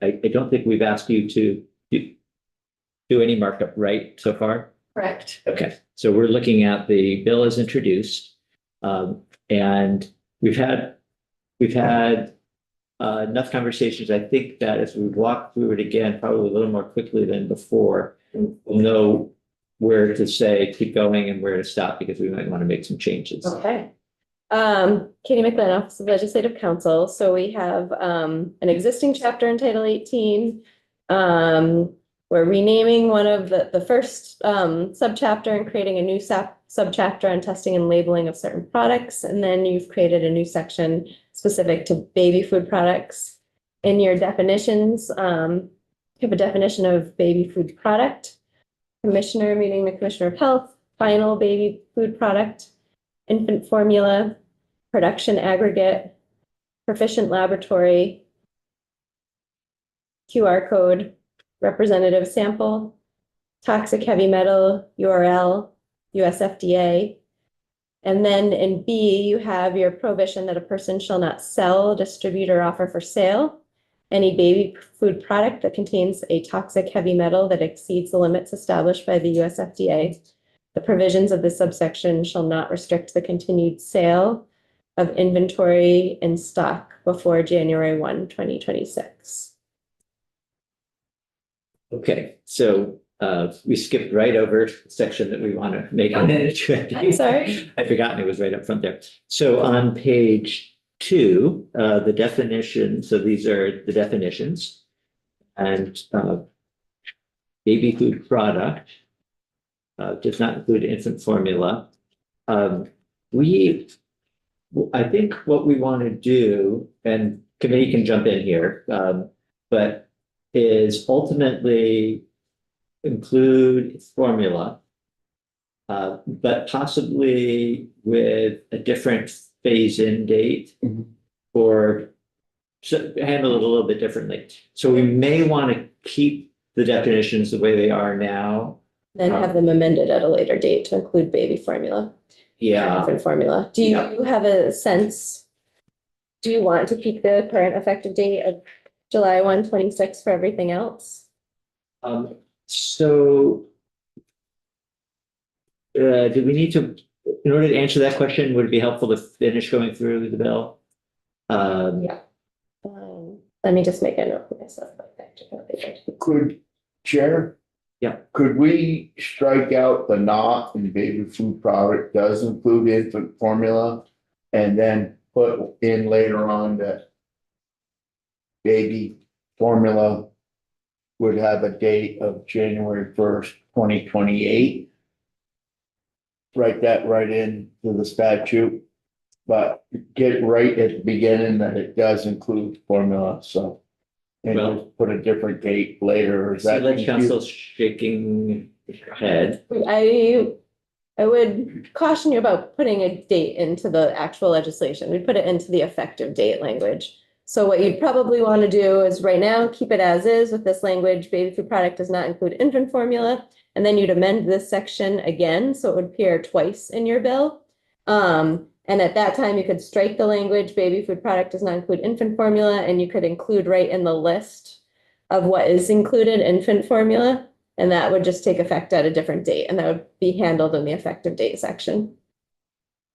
I don't think we've asked you to do any markup, right, so far? Correct. Okay, so we're looking at the bill as introduced. And we've had enough conversations. I think that as we walk through it again, probably a little more quickly than before, we'll know where to say keep going and where to stop, because we might want to make some changes. Okay. Katie McLean, Office of Legislative Counsel. So we have an existing chapter in Title 18. We're renaming one of the first subchapter and creating a new subchapter on testing and labeling of certain products. And then you've created a new section specific to baby food products. In your definitions, you have a definition of baby food product, commissioner, meaning the Commissioner of Health, final baby food product, infant formula, production aggregate, proficient laboratory, QR code, representative sample, toxic heavy metal, URL, US FDA. And then in B, you have your prohibition that a person shall not sell, distribute, or offer for sale any baby food product that contains a toxic heavy metal that exceeds the limits established by the US FDA. The provisions of this subsection shall not restrict the continued sale of inventory in stock before January 1, 2026. Okay, so we skipped right over the section that we want to make on it. I'm sorry. I'd forgotten it was right up front there. So on page 2, the definition, so these are the definitions. And baby food product does not include infant formula. I think what we want to do, and committee can jump in here, but is ultimately include formula, but possibly with a different phase-in date, or handle it a little bit differently. So we may want to keep the definitions the way they are now. Then have them amended at a later date to include baby formula. Yeah. Infant formula. Do you have a sense? Do you want to keep the current effective date of July 1, 2026 for everything else? So do we need to, in order to answer that question, would it be helpful to finish going through the bill? Yeah. Let me just make a note for myself. Could, Chair? Yeah. Could we strike out the not in baby food product does include infant formula, and then put in later on that baby formula would have a date of January 1st, 2028? Write that right into the statute, but get right at the beginning that it does include formula, so. And Well, just put a different date later, is that? Select Council shaking her head. I would caution you about putting a date into the actual legislation. We put it into the effective date language. So what you'd probably want to do is right now, keep it as is with this language, baby food product does not include infant formula. And then you'd amend this section again, so it would appear twice in your bill. And at that time, you could strike the language, baby food product does not include infant formula, and you could include right in the list of what is included infant formula. And that would just take effect at a different date, and that would be handled in the effective date section.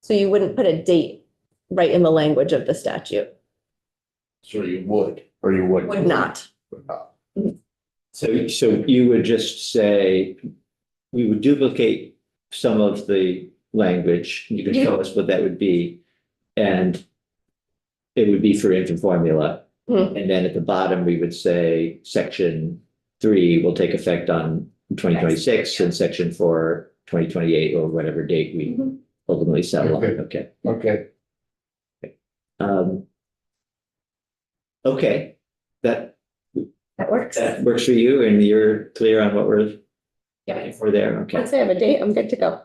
So you wouldn't put a date right in the language of the statute. So you would, or you wouldn't? Would not. Would not. So you would just say, we would duplicate some of the language. You can show us what that would be. And it would be for infant formula. Mhm. And then at the bottom, we would say section 3 will take effect on 2026 and section 4, 2028, or whatever date we Mhm. ultimately settle on. Okay. Okay. Okay, Okay, that That works. for you, and you're clear on what we're Yeah. for there. Okay. Once I have a date, I'm good to go.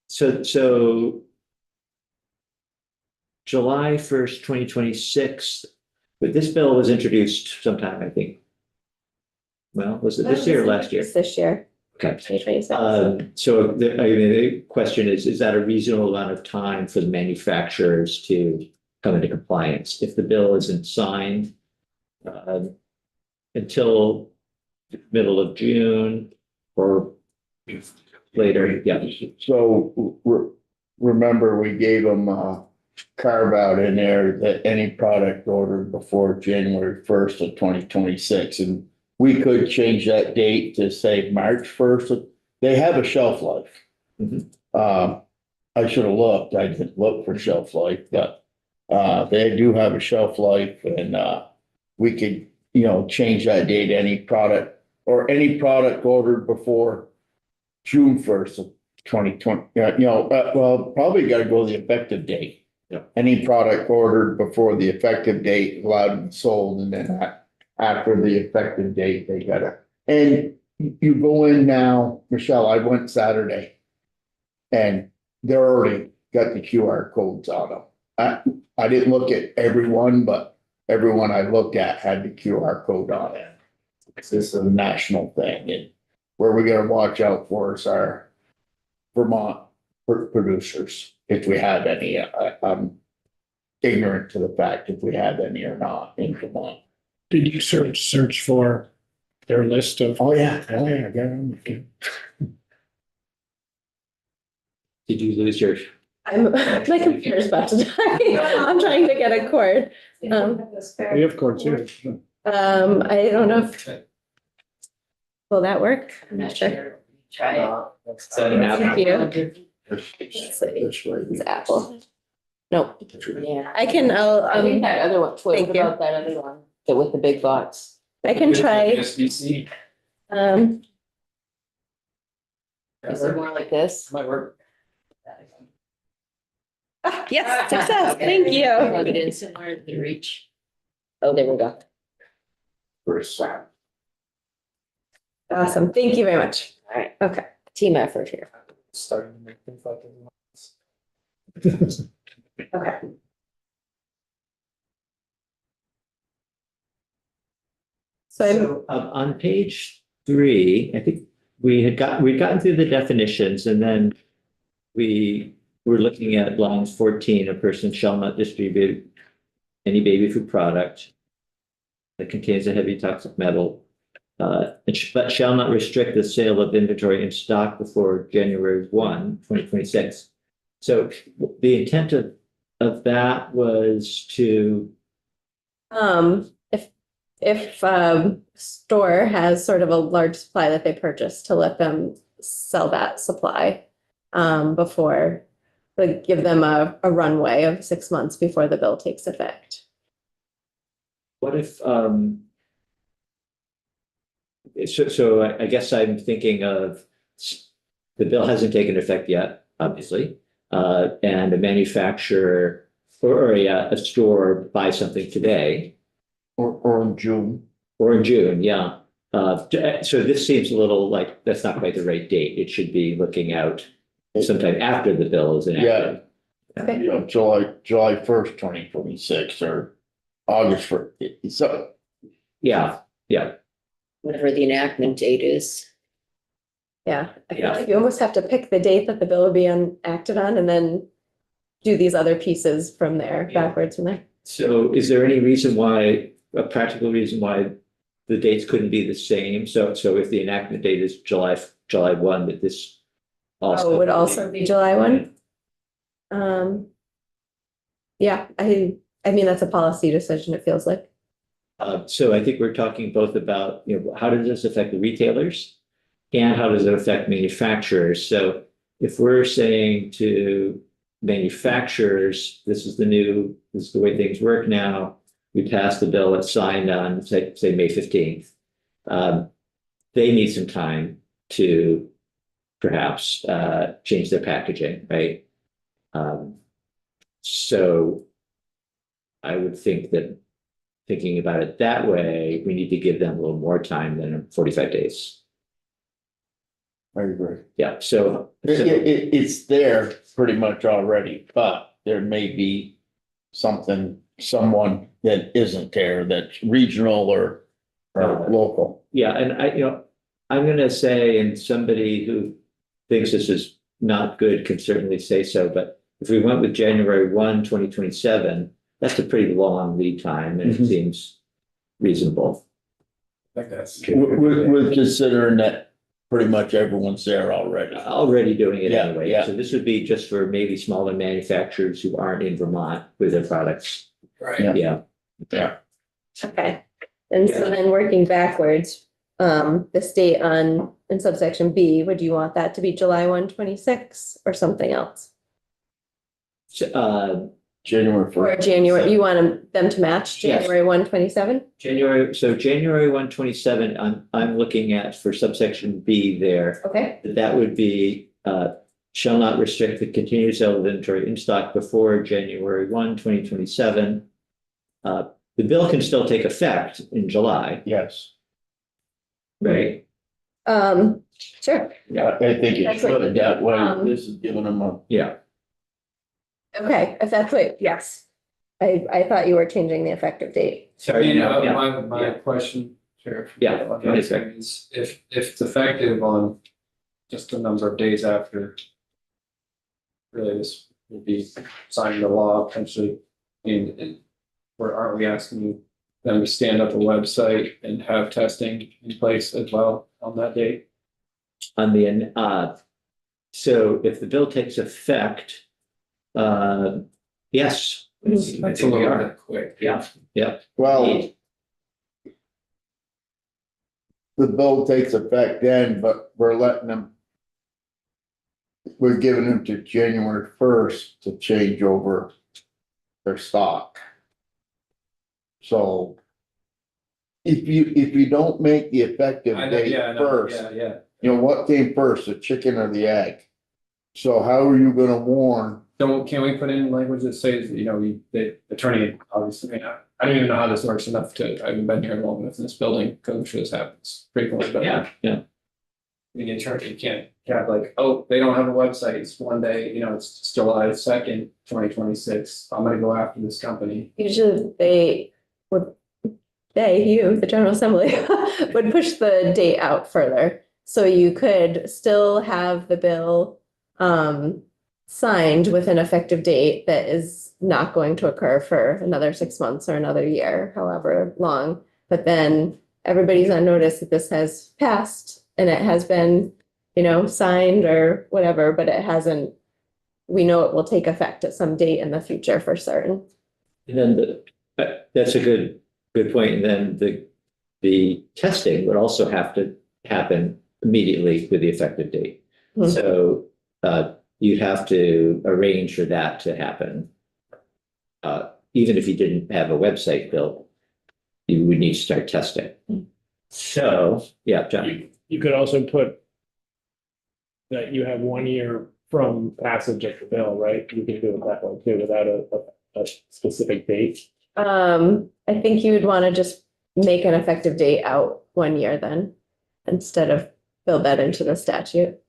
So July 1st, 2026, but this bill was introduced sometime, I think. Well, was it this year or last year? It's this year, Okay. 2026. So the question is that a reasonable amount of time for the manufacturers to come into compliance. If the bill isn't signed until the middle of June or later, yeah. So remember, we gave them a carve out in there that any product ordered before January 1st of 2026, and we could change that date to say March 1st. They have a shelf life. Mhm. I should have looked. I didn't look for shelf life, but they do have a shelf life, and we could, change that date, any product ordered before June 1st of 2020. Well, probably gotta go the effective date. Yeah. Any product ordered before the effective date allowed to be sold, and then after the effective date, they gotta, and you go in now, Michelle, I went Saturday. And they're already got the QR codes on them. I didn't look at everyone, but everyone I looked at had the QR code on it. This is a national thing, and where we gotta watch out for is our Vermont producers, if we have any. I'm ignorant to the fact if we have any or not in Vermont. Did you search for their list of? Oh, yeah, I got them. Did you lose your? My computer's about to die. I'm trying to get a cord. We have cords here. I don't know if. Will that work? I'm not sure. Try it. Thank you. This It's way. Apple. Nope. Yeah. I can, I think that other one, what Thank you. about that other one, the with the big box? I can try, SBC. um, Is it more like this? Might work. yes, success, thank you. Plug it in somewhere to reach. Oh, there we go. First. Awesome, thank you very much. All right, Okay. team effort here. Starting to make things like. Okay. So I'm, So on page 3, I think we'd gotten through the definitions, and then we were looking at lines 14, a person shall not distribute any baby food product that contains a heavy toxic metal, but shall not restrict the sale of inventory in stock before January 1, 2026. So the intent of that was to, if store has sort of a large supply that they purchase, to let them sell that supply before, like, give them a runway of 6 months before the bill takes effect. what if, so I guess I'm thinking of, the bill hasn't taken effect yet, obviously, and a manufacturer or a store buys something today. Or in June. Or in June, yeah. So this seems a little like, that's not quite the right date. It should be looking out sometime after the bill is enacted. Okay. July 1st, 2026, or August 1st. So, Yeah, yeah. Whatever the enactment date is. Yeah, I feel Yeah. like you almost have to pick the date that the bill will be enacted on and then do these other pieces from there, Yeah. backwards from there. So is there any reason why, a practical reason why the dates couldn't be the same? So if the enactment date is July 1, that this also. Oh, it would also be July 1? Yeah, I mean, that's a policy decision, it feels like. So I think we're talking both about, how does this affect the retailers? And how does it affect manufacturers? So if we're saying to manufacturers, this is the way things work now, we passed the bill, it's signed on, say May 15th. They need some time to perhaps change their packaging, right? So I would think that thinking about it that way, we need to give them a little more time than 45 days. I agree. Yeah, so. It's there pretty much already, but there may be someone that isn't there, that's regional or local. Yeah, and I'm gonna say, and somebody who thinks this is not good can certainly say so, but if we went with January 1, 2027, that's a pretty long lead time and it Mhm. seems reasonable. Like that's. We're considering that pretty much everyone's there already. Already doing it Yeah, anyway. yeah. So this would be just for maybe smaller manufacturers who aren't in Vermont with their products. Right. Yeah. Yeah. Yeah, Okay, and so then working backwards, the state in subsection B, would you want that to be July 1, 2026 or something else? So, January Or first. January, you want them to match Yes. January 1, 27? January 1/27, I'm looking at for subsection B there. Okay, That would be, shall not restrict the continued sale of inventory in stock before January 1, 2027. The bill can still take effect in July, Yes, right? sure, I think it That's what- should, that way, um, this is giving them a, Yeah, okay, if that's what, yes. I thought you were changing the effective date. sorry. Yeah, yeah, my yeah. question, Sheriff. Yeah, on go ahead, that sir. is if it's effective on just a number of days after. Really, this would be signing the law potentially, or aren't we asking them to stand up a website and have testing in place as well on that date? On the, so if the bill takes effect, yes. I That's a think we little are. bit quick. Yeah. well, the bill takes effect then, but we're letting them. We're giving them to January first to change over their stock. So. If you don't make the effective I know, date yeah, I know, first, yeah. you know, what came first, the chicken or the egg? So how are you gonna warn? Can we put in language that says, the attorney, obviously, I don't even know how this works enough I haven't been here long enough in this building, because I'm sure this happens frequently, but. Yeah. The attorney, you can't have like, oh, they don't have a website, it's one day, it's July 2nd, 2026, I'm gonna go after this company. Usually you, the General Assembly, would push the date out further. So you could still have the bill signed with an effective date that is not going to occur for another 6 months or another year, however long. But then everybody's on notice that this has passed and it has been, signed or whatever, but it hasn't, we know it will take effect at some date in the future for certain. And then that's a good point. And then the testing would also have to happen immediately with the effective date. Hmm. So, you'd have to arrange for that to happen. Even if you didn't have a website built, you would need to start testing. So, yeah, John. You could also put that you have 1 year from passage of the bill, right? You can do it that way too, without a specific date. I think you would want to just make an effective date out 1 year then, instead of build that into the statute.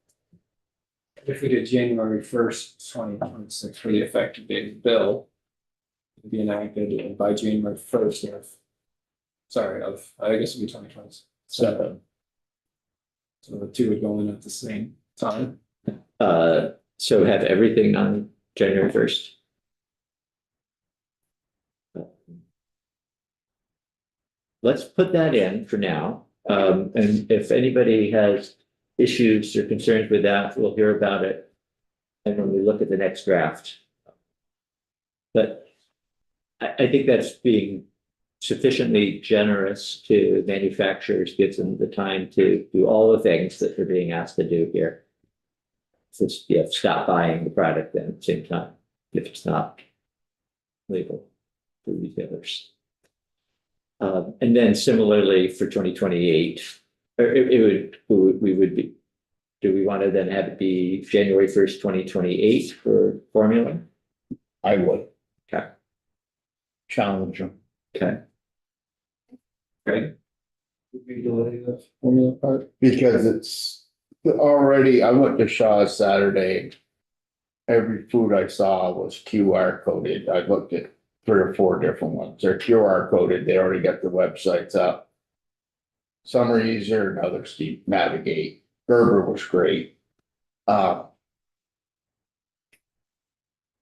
If we did January 1st, 2026 for the effective date of the bill. It'd be enacted by January 1st I guess it'd be 2027. So the two would go in at the same time. So have everything on January 1st. Let's put that in for now. And if anybody has issues or concerns with that, we'll hear about it. And when we look at the next draft. But I think that's being sufficiently generous to manufacturers, gives them the time to do all the things that they're being asked to do here. So stop buying the product then at the same time, if it's not legal for retailers. And then similarly for 2028, or we would be, do we want to then have it be January 1st, 2028 for formula? I would Okay, challenge them. okay. Would we delay the formula part? Because it's already, I went to Shaw's Saturday. Every food I saw was QR coded. I looked at 3 or 4 different ones. They're QR coded. They already got the websites up. Some are easier than others to navigate. Gerber was great.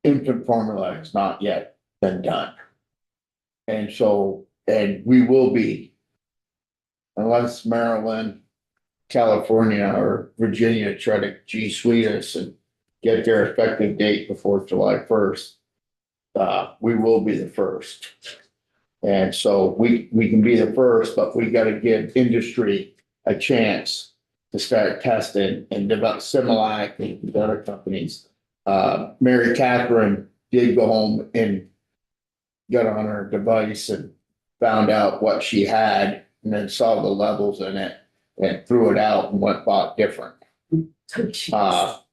Infant formula has not yet been done. And so, and we will be. Unless Maryland, California or Virginia try to G Suite us and get their effective date before July 1st. We will be the first. And so we can be the first, but we gotta give industry a chance to start testing and develop Similac and other companies. Mary Catherine did go home and got on her device and found out what she had and then saw the levels in it and threw it out and went bought different.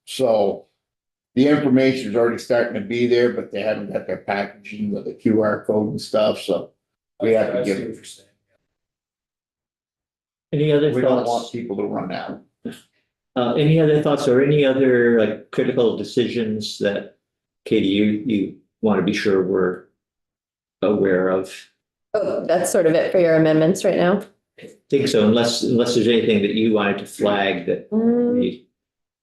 So the information is already starting to be there, but they haven't got their packaging with the QR code and stuff, so we have to I see give what it. you're saying. Any other We don't want thoughts? people to run out. Any other thoughts or any other like critical decisions that Katie, you want to be sure we're aware of? Oh, that's sort of it for your amendments right now. I think so, unless there's anything that you wanted to flag that we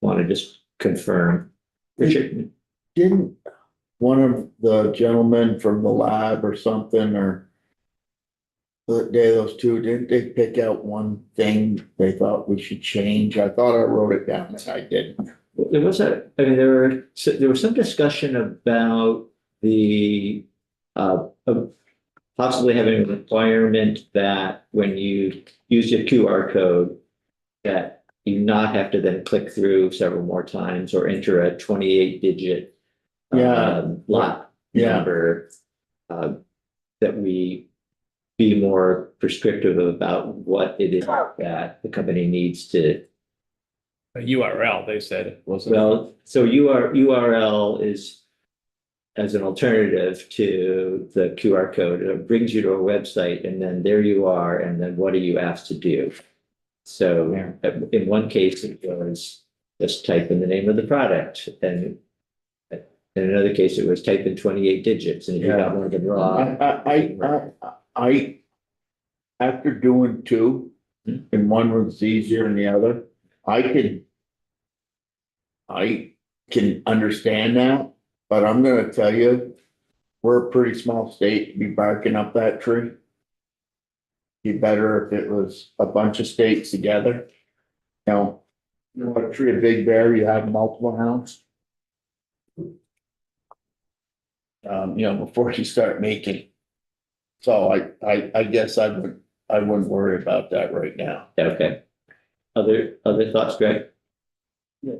want to just confirm. Richard, Didn't one of the gentlemen from the lab or something, or the day those two, didn't they pick out one thing they thought we should change? I thought I wrote it down and I didn't. there was there was some discussion about the possibly having a requirement that when you use your QR code, that you not have to then click through several more times or enter a 28-digit lot Yeah. number. That we be more prescriptive about what it is that the company needs to. A URL, they said, it wasn't. Well, so URL is as an alternative to the QR code. It brings you to a website and then there you are, and then what are you asked to do? So in one case, it was just type in the name of the product, and in another case, it was type in 28 digits, and if you got one of them wrong. I, after doing two, and one was easier than the other, I can understand that, but I'm gonna tell you, we're a pretty small state to be barking up that tree. Be better if it was a bunch of states together. You want to treat a big bear, you have multiple hounds. Before you start making. So I guess I wouldn't worry about that right now. Okay. Other thoughts, Greg? Yeah,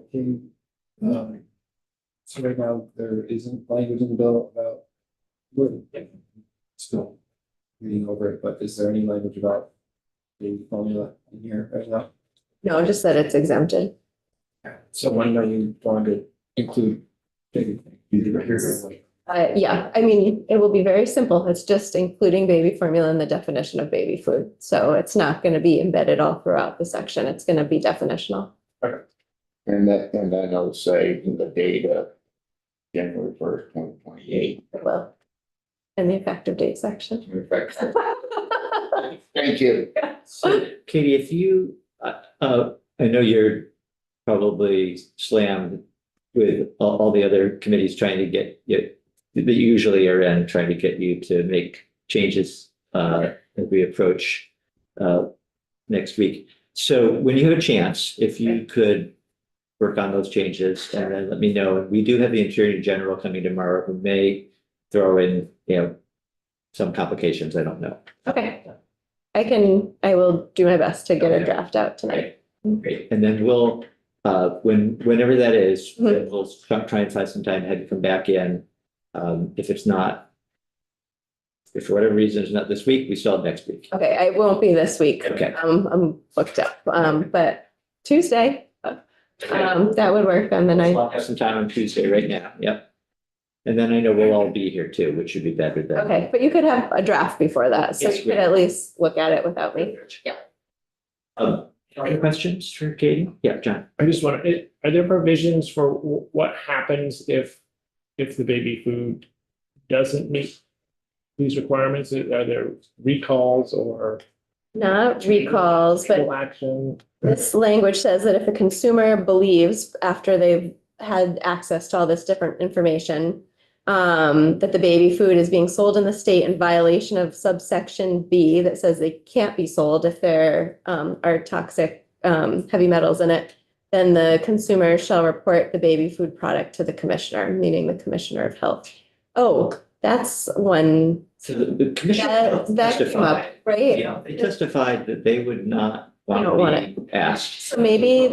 so right now, there isn't language in the bill about. We're still reading over it, but is there any language about the formula in here right now? No, just that it's exempted. So when are you going to include? Yeah, I mean, it will be very simple. It's just including baby formula in the definition of baby food. So it's not going to be embedded all throughout the section. It's going to be definitional. And then I'll say the date of January 1st, 2028. Well, in the effective date section. Thank you. So Katie, if you, I know you're probably slammed with all the other committees trying to get you, that usually are in, trying to get you to make changes as we approach next week. So when you have a chance, if you could work on those changes and then let me know. And we do have the Attorney General coming tomorrow who may throw in, some complications. I don't know. Okay. I will do my best to get a draft out tonight. Great. And then we'll, whenever that is, Mhm. then we'll try and find some time to have you come back in. If it's not, if for whatever reason it's not this week, we still have next week. Okay, I won't be this week. Okay. I'm booked up, but Tuesday, that would work on the We'll ninth. have some time on Tuesday right now. Yep. And then I know we'll all be here too, which should be better than. Okay, but you could have a draft before that, so Yes, you we- could at least look at it without me. Yeah. Any questions for Katie? Yeah, John. I just want to, are there provisions for what happens if the baby food doesn't meet these requirements? Are there recalls or Not recalls, but legal action? this language says that if a consumer believes after they've had access to all this different information that the baby food is being sold in the state in violation of subsection B that says they can't be sold if there are toxic heavy metals in it, then the consumer shall report the baby food product to the commissioner, meaning the Commissioner of Health. Oh, that's one, So the commission that came up, testified, right? yeah, they testified that they would not don't want want to be asked. So maybe,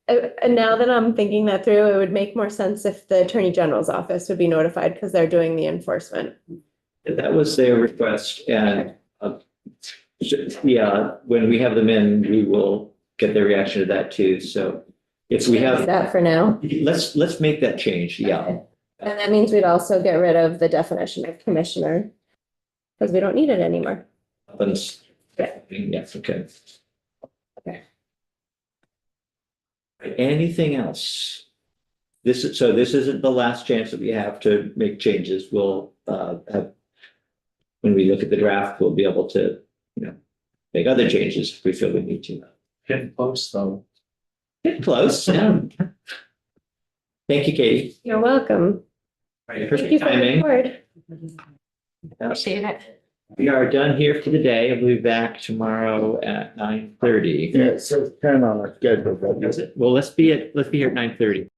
and now that I'm thinking that through, it would make more sense if the Attorney General's office would be notified because they're doing the enforcement. That was their request and, yeah, when we have them in, we will get their reaction to that too. So if we Do have, that for now. let's make that change, yeah. Okay. And that means we'd also get rid of the definition of commissioner. Because we don't need it anymore. Yes, okay. Okay. Anything else? This isn't the last chance that we have to make changes. We'll have. When we look at the draft, we'll be able to, make other changes if we feel we need to. Getting close though. Get close, yeah. Thank you, Katie. You're welcome. Thank you Perfect for the timing. report. Appreciate it. We are done here for the day. We'll be back tomorrow at 9:30. Yeah, so 10 on our schedule, but Well, let's be here at 9:30.